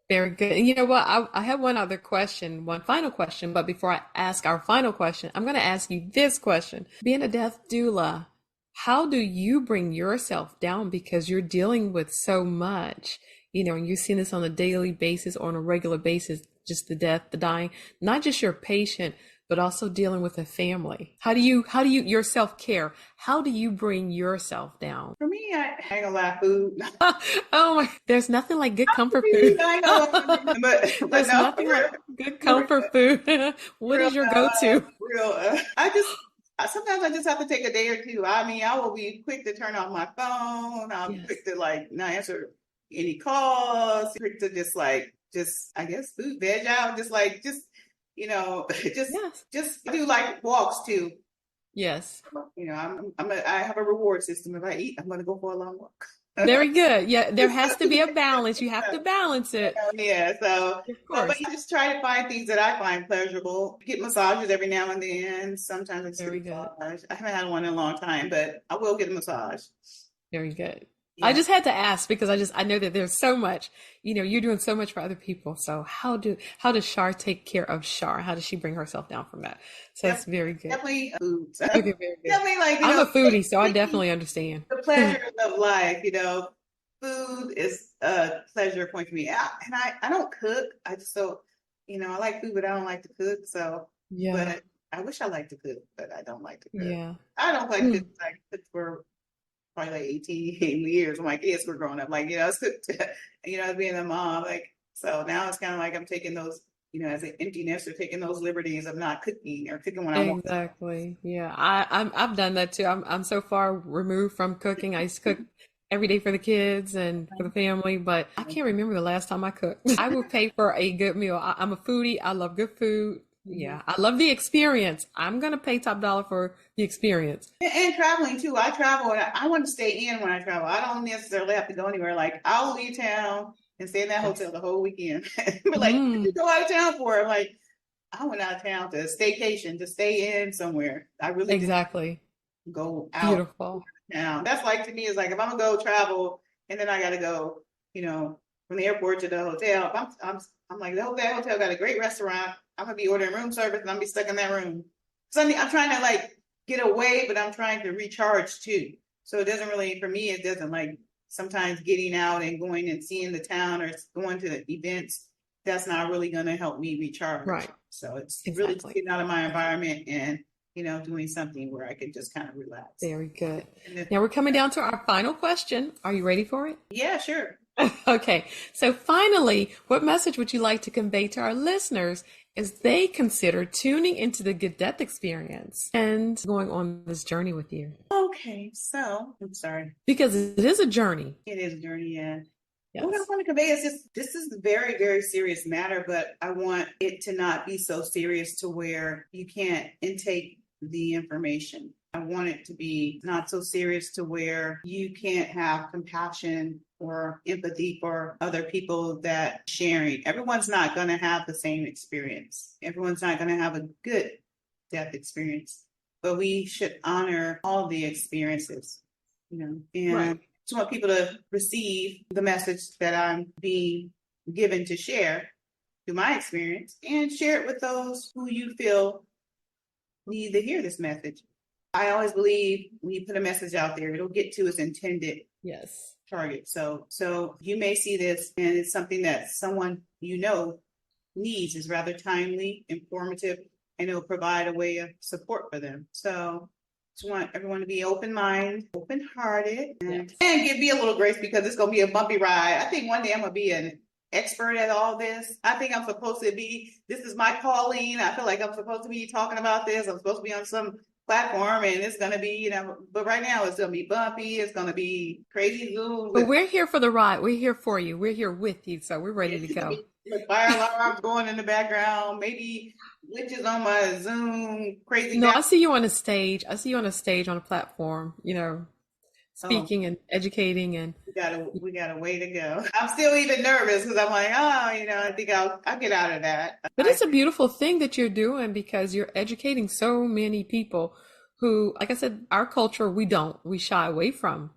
Very good. And you know what? I have one other question, one final question. But before I ask our final question, I'm going to ask you this question. Being a death doula, how do you bring yourself down? Because you're dealing with so much, and you're seeing this on a daily basis or on a regular basis, just the death, the dying, not just your patient, but also dealing with a family. How do you, your self-care, how do you bring yourself down? For me, I ain't gonna lie, food. Oh my, there's nothing like good comfort food. I know, but There's no, nothing for like good comfort food. What real, is your go-to? real. Sometimes I just have to take a day or two. I mean, I will be quick to turn off my phone. I'll be Yes. quick to like not answer any calls. Quick to just I guess food, veg out, just Yes. just do like walks too. Yes. I have a reward system. If I eat, I'm gonna go for a long walk. Very good. Yeah, there has to be a balance. You have to balance it. Yeah, so Of no, but course. you just try to find things that I find pleasurable. Get massages every now and then. Sometimes I just get a Very good. massage. I haven't had one in a long time, but I will get a massage. Very good. I Yeah. just had to ask because I know that there's so much, you're doing so much for other people. So how does Shar take care of Shar? How does she bring herself down from that? So it's very good. Definitely food. Okay, very good. Definitely like, I'm a foodie, so I definitely understand. the pleasures of life. Food is a pleasure point for me. I don't cook. I just don't, I like food, but I don't like to cook. So, Yeah. but I wish I liked to cook, but I don't like to cook. Yeah. I don't like to Mm. cook for probably like 18 years when my kids were growing up. Like, it's, being a mom, like, so now it's kind of like I'm taking those, as an empty nester, taking those liberties of not cooking or cooking when I want. Exactly. Yeah. I've done that too. I'm so far removed from cooking. I used to cook every day for the kids and for the family, but I can't remember the last time I cooked. I will pay for a good meal. I'm a foodie. I love good food. Yeah. I love the experience. I'm going to pay top dollar for the experience. And traveling too. I travel and I want to stay in when I travel. I don't necessarily have to go anywhere. Like, I'll leave town and stay in that hotel the whole weekend. But like, what did you go out of town for? I'm like, I went out of town to a staycation, to stay in somewhere. I really Exactly. didn't go out Beautiful. town. That's like, to me, is like, if I'm gonna go travel and then I gotta go, from the airport to the hotel. I'm like, that hotel got a great restaurant. I'm gonna be ordering room service and I'm gonna be stuck in that room. So I'm trying to like get away, but I'm trying to recharge too. So it doesn't really, for me, it doesn't like, sometimes getting out and going and seeing the town or going to the events, that's not really going to help me recharge. Right. So it's Exactly. really just getting out of my environment and, doing something where I can just kind of relax. Very good. Now we're coming down to our final question. Are you ready for it? Yeah, sure. Okay. So finally, what message would you like to convey to our listeners as they consider tuning into the Good Death Experience and going on this journey with you? Okay. So, I'm sorry. Because it is a journey. It is a journey, yeah. Yes. What I want to convey is this is a very, very serious matter, but I want it to not be so serious to where you can't intake the information. I want it to be not so serious to where you can't have compassion or empathy for other people that sharing. Everyone's not going to have the same experience. Everyone's not going to have a good death experience, but we should honor all the experiences, and right. Just want people to receive the message that I'm being given to share through my experience and share it with those who you feel need to hear this message. I always believe when you put a message out there, it'll get to its intended target. So you may see this and it's something that someone needs, is rather timely, informative, and it'll provide a way of support for them. So just want everyone to be open-minded, open-hearted, and give me a little grace because it's going to be a bumpy ride. I think one day I'm going to be an expert at all this. I think I'm supposed to be, this is my calling. I feel like I'm supposed to be talking about this. I'm supposed to be on some platform and it's going to be, but right now it's going to be bumpy. It's going to be crazy Zoom. But we're here for the ride. We're here for you. We're here with you. So we're ready to go. Fire alarms going in the background, maybe glitches on my Zoom, crazy. No, I see you on a stage. I see you on a stage on a platform, speaking and educating, and we got a way to go. I'm still even nervous because I'm like, I think I'll get out of that. But it's a beautiful thing that you're doing because you're educating so many people who, like I said, our culture, we shy away from,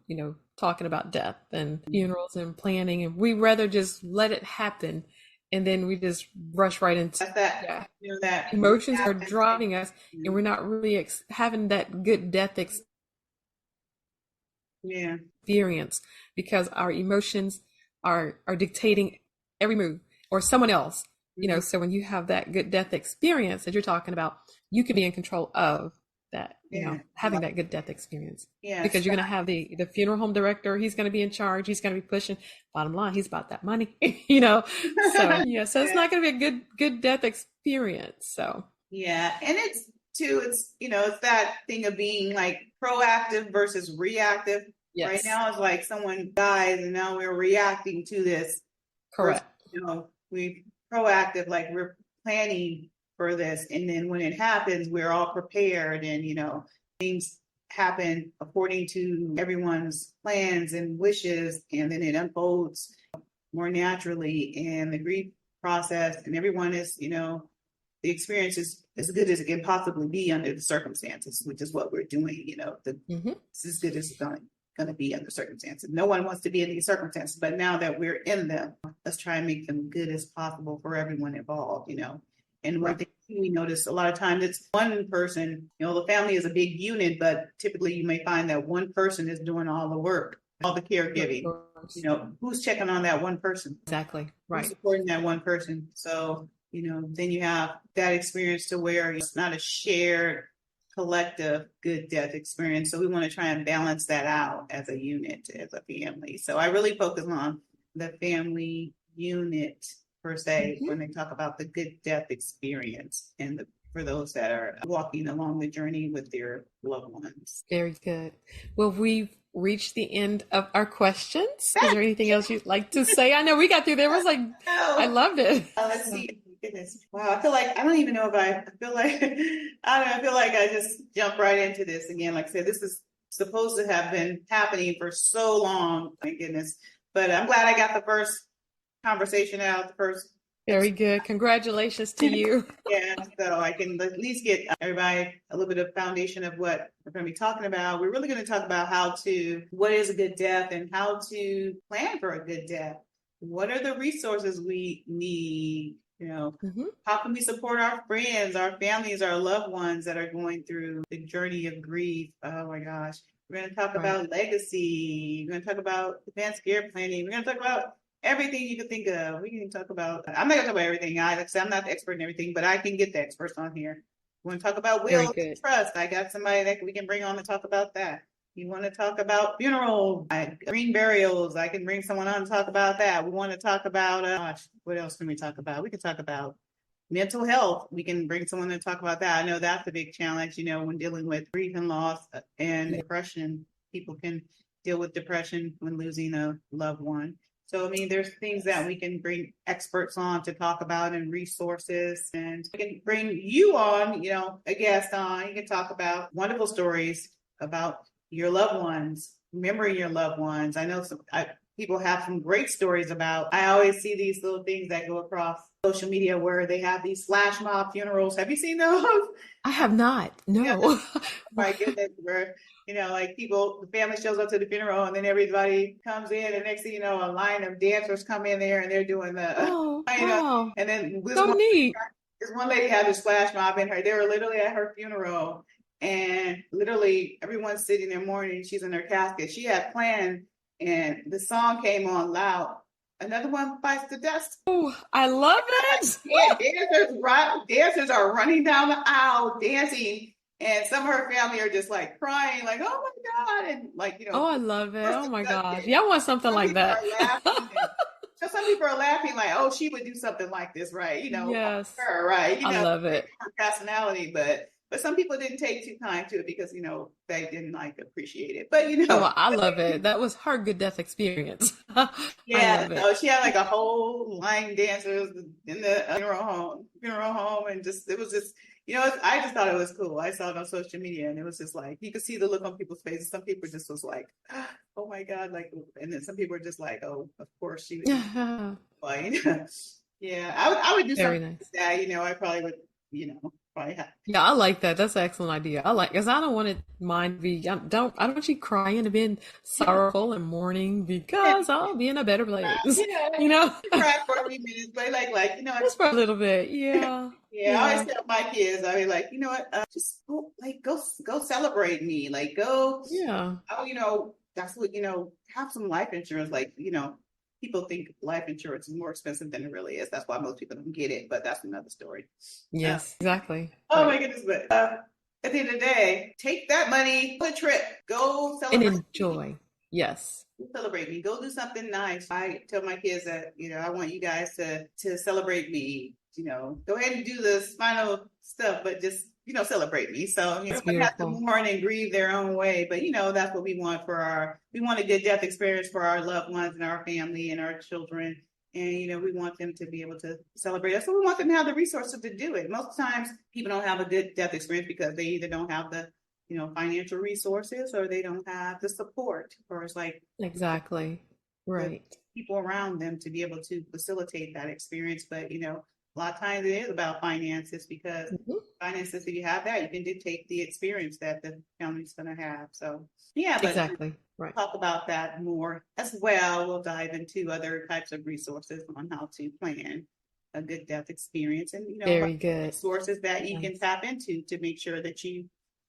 talking about death and funerals and planning, and we rather just let it happen. And then we just rush right into that. That emotions are driving us, and we're not really having that good death experience because our emotions are dictating every move, or someone else. So when you have that good death experience that you're talking about, you can be in control of that. Having that good death experience. Yeah. Because you're going to have the funeral home director. He's going to be in charge. He's going to be pushing. Bottom line, he's about that money. So so it's not going to be a good death experience. So and it's that thing of being like proactive versus reactive. Yes. Right now it's like someone dies and now we're reacting to this. Correct. We're proactive, like we're planning for this, and then when it happens we're all prepared, and things happen according to everyone's plans and wishes, and then it unfolds more naturally, and the grief process, and everyone is the experience is as good as it can possibly be under the circumstances, which is what we're doing. It's as good as it's going to be under circumstances. No one wants to be in these circumstances, but now that we're in them, let's try and make them good as possible for everyone involved. And one thing we notice a lot of times, it's one person, the family is a big unit, but typically you may find that one person is doing all the work, all the caregiving. Who's checking on that one person? Exactly. Right. Who's supporting that one person? So, then you have that experience to where it's not a shared collective good death experience. So we want to try and balance that out as a unit, as a family. So I really focus on the family unit per se when they talk about the good death experience and for those that are walking along the journey with their loved ones. Very good. Well, we've reached the end of our questions. Is there anything else you'd like to say? I know we got through there. It was like, I loved it. Let's see. Goodness. Wow. I feel like, I don't even know if I feel like, I feel like I just jumped right into this again. Like I said, this is supposed to have been happening for so long. My goodness. But I'm glad I got the first conversation out, the first. Very good. Congratulations to you. Yeah, so I can at least get everybody a little bit of foundation of what we're going to be talking about. We're really going to talk about what is a good death and how to plan for a good death. What are the resources we need? How can we support our friends, our families, our loved ones that are going through the journey of grief? Oh my gosh. We're going to talk about legacy. We're going to talk about advanced care planning. We're going to talk about everything you can think of. We can talk about, I'm not going to talk about everything. Like I said, I'm not the expert in everything, but I can get the experts on here. We want to talk about will and trust. I got somebody that we can bring on to talk about that. You want to talk about funeral, green burials. I can bring someone on to talk about that. We want to talk about, what else can we talk about? We can talk about mental health. We can bring someone to talk about that. I know that's a big challenge, when dealing with grief and loss and depression. People can deal with depression when losing a loved one. So, there's things that we can bring experts on to talk about and resources. And we can bring you on, a guest on. You can talk about wonderful stories about your loved ones, remembering your loved ones. I know people have some great stories about, I always see these little things that go across social media where they have these flash mob funerals. Have you seen those? I have not. No. My goodness, where, like the family shows up to the funeral and then everybody comes in and next thing you know, a line of dancers come in there and they're doing wow. And then this one lady had this flash mob in her. They were literally at her funeral. And literally everyone's sitting there mourning. She's in her casket. She had planned, and the song came on loud. Another one bites the dust. Oh, I love it. Yeah, dancers are running down the aisle dancing, and some of her family are just like crying, like, "Oh my God!" And like, Oh, I love it. Oh my gosh, yeah, I want something like that. So some people are laughing, like, "Oh, she would do something like this, right?" Yes, her, right? I love it. Her personality, but some people didn't take too kind to it because, they didn't appreciate it. But, Oh, I love it. That was her good death experience. Yeah. So she had like a whole line dancers in the funeral home. And it was just, I just thought it was cool. I saw it on social media and it was just like, you could see the look on people's faces. Some people just was like, oh my God. And then some people were just like, oh, of course she would. Yeah. I would do something like that. I probably would, probably have. Yeah, I like that. That's an excellent idea. Because I don't want mine to be, I don't want you crying and being sorrowful and mourning because I'll be in a better place. Cry for a few minutes, but just for a little bit. Yeah. Yeah. I always tell my kids, I mean, you know what, just go celebrate me. Yeah. That's what, have some life insurance. People think life insurance is more expensive than it really is. That's why most people don't get it, but that's another story. Yes, exactly. Oh my goodness. But at the end of the day, take that money, go a trip, go celebrate. And enjoy. Yes. Celebrate me. Go do something nice. I tell my kids that, I want you guys to celebrate me. Go ahead and do the final stuff, but just, celebrate me. So, we have to mourn and grieve their own way. But, that's what we want we want a good death experience for our loved ones and our family and our children. And, we want them to be able to celebrate us. So we want them to have the resources to do it. Most times people don't have a good death experience because they either don't have the, financial resources or they don't have the support, or it's like. Exactly. Right. People around them to be able to facilitate that experience. But, a lot of times it is about finances because finances, if you have that, you can dictate the experience that the family's going to have. So, yeah, but exactly. Right. Talk about that more as well. We'll dive into other types of resources on how to plan a good death experience and, very good resources that you can tap into to make sure that you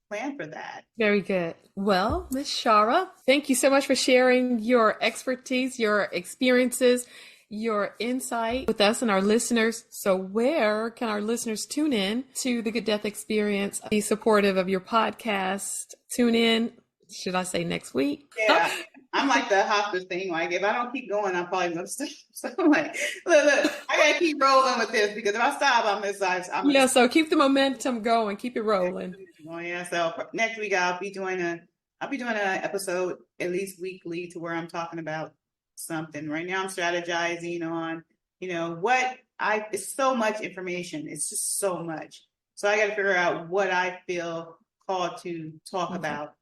plan for that. Very good. Well, Ms. Shara, thank you so much for sharing your expertise, your experiences, your insight with us and our listeners. So where can our listeners tune in to the Good Death Experience? Be supportive of your podcast. Tune in. Should I say next week? Yeah. I'm like the hospice thing. Like, if I don't keep going, I'm probably going to stop. So I'm like, look, I got to keep rolling with this, because if I stop, yeah, so keep the momentum going. Keep it rolling. Oh, yeah. So next week, I'll be doing an episode at least weekly, to where I'm talking about something. Right now I'm strategizing on, it's so much information. It's just so much. So I got to figure out what I feel called to talk about.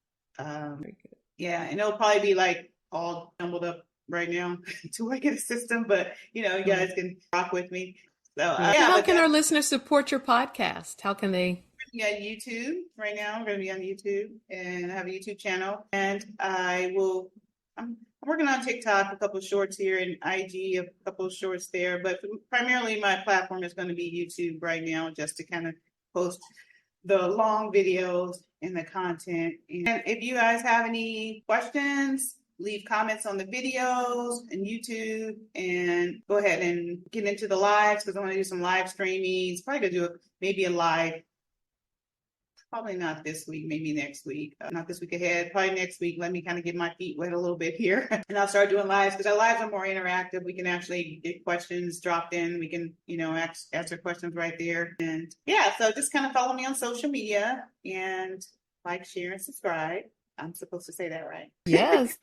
Yeah, and it'll probably be like all jumbled up right now to I get a system, but you guys can rock with me. So how can our listeners support your podcast? How can they? Yeah, YouTube right now. I'm going to be on YouTube, and I have a YouTube channel, and I'm working on TikTok, a couple of shorts here, and IG, a couple of shorts there, but primarily my platform is going to be YouTube right now, just to kind of post the long videos and the content. And if you guys have any questions, leave comments on the videos and YouTube, and go ahead and get into the lives, because I want to do some live streaming. Probably going to do maybe a live. Probably not this week, maybe next week. Not this week ahead, probably next week. Let me kind of get my feet wet a little bit here. And I'll start doing lives, because our lives are more interactive. We can actually get questions dropped in. We can, answer questions right there. And yeah, so just kind of follow me on social media and like, share, and subscribe. I'm supposed to say that right. Yes.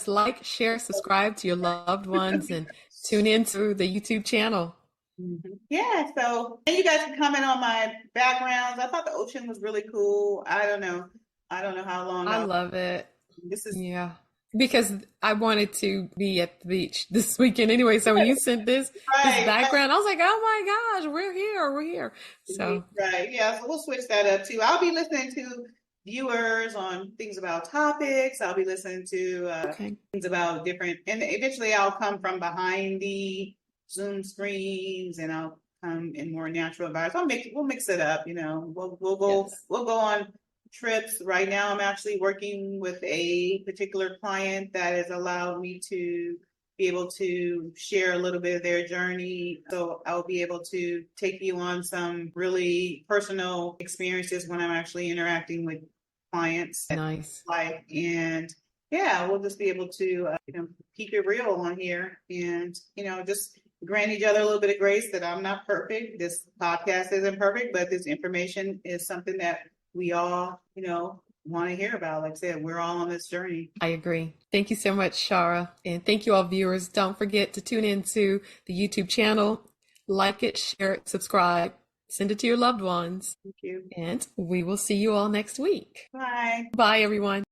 Like, share, subscribe to your loved ones, and tune in to the YouTube channel. Mm-hmm. Yeah, so and you guys can comment on my backgrounds. I thought the ocean was really cool. I don't know how long. I love it. Because I wanted to be at the beach this weekend anyway. So when you sent this background, I was like, oh my gosh, we're here. So yeah. So we'll switch that up too. I'll be listening to viewers on things about topics. I'll be listening to things about different, and eventually I'll come from behind the Zoom screens, and I'll come in more natural environments. We'll mix it up, we'll go on trips. Right now I'm actually working with a particular client that has allowed me to be able to share a little bit of their journey. So I'll be able to take you on some really personal experiences when I'm actually interacting with clients. Nice. And yeah, we'll just be able to keep it real on here, and just grant each other a little bit of grace that I'm not perfect. This podcast isn't perfect, but this information is something that we all, want to hear about. Like I said, we're all on this journey. I agree. Thank you so much, Shara. And thank you all viewers. Don't forget to tune into the YouTube channel, like it, share it, subscribe, send it to your loved ones. Thank you. And we will see you all next week. Bye. Bye, everyone.